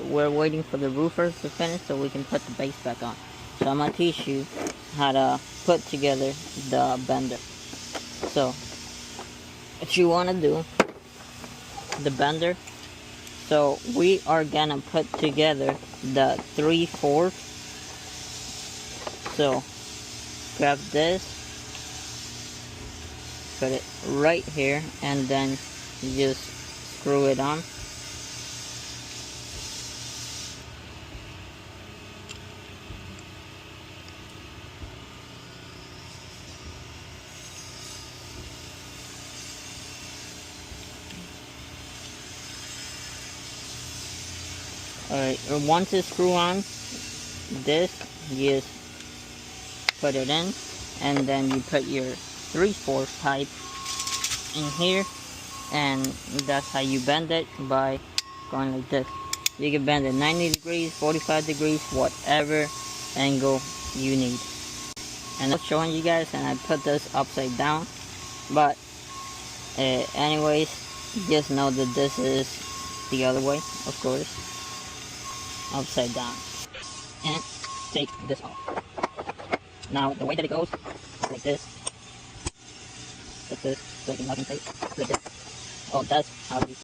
We're waiting for the roofers to finish so we can put the base back on. So I'm gonna teach you how to put together the bender. So what you wanna do, the bender, so we are gonna put together the 3/4. So grab this, put it right here, and then you just screw it on. Alright, once it's screwed on, this, you just put it in, and then you put your 3/4 pipe in here, and that's how you bend it, by going like this. You can bend it 90 degrees, 45 degrees, whatever angle you need. And I'm showing you guys, and I put this upside down, but anyways, just know that this is the other way, of course, upside down. And take this off. Now the way that it goes, like this, like this, so you can lock and tape, like this. Oh, that's how you